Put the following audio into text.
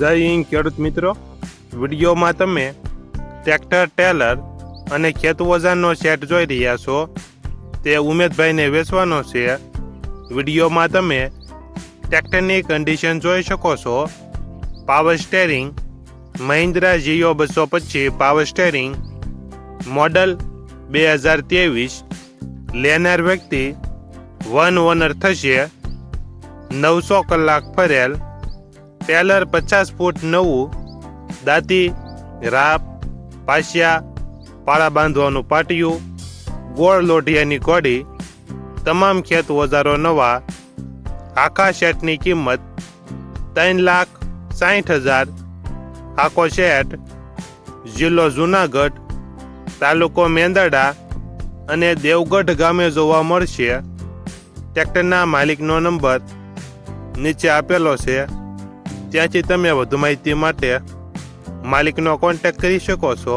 જય હિન્દ ખેડૂત મિત્રો, વિડીયોમાં તમે ટ્રેક્ટર, ટેલર અને ખેતવજારનો સેટ જોઈ રહ્યા છો. તે ઉમેદભાઈને વેચવાનો છે. વિડીયોમાં તમે ટ્રેક્ટરની કન્ડિશન જોઈ શકો છો. Power steering Mahindra Jio 225 power steering, model 2023. લેનાર વ્યક્તિ વન ઓનર થશે. 900 કલાક ફરેલ. ટેલર 50 ફૂટ નવું. દાંતી, રાપ, પાસિયા, પાળા બાંધવાનું પાટિયું, ગોળ લોઢિયાની કોડી. તમામ ખેત ઓજારો નવા. આખા સેટની કિંમત 3,60,000. આખો સેટ જિલ્લો જુનાગઢ, તાલુકો મેંદરડા અને દેવગઢ ગામે જોવા મળશે. ટ્રેક્ટરના માલિકનો નંબર નીચે આપેલો છે. ત્યાંથી તમે વધુ માહિતી માટે માલિકનો કોન્ટેક્ટ કરી શકો છો.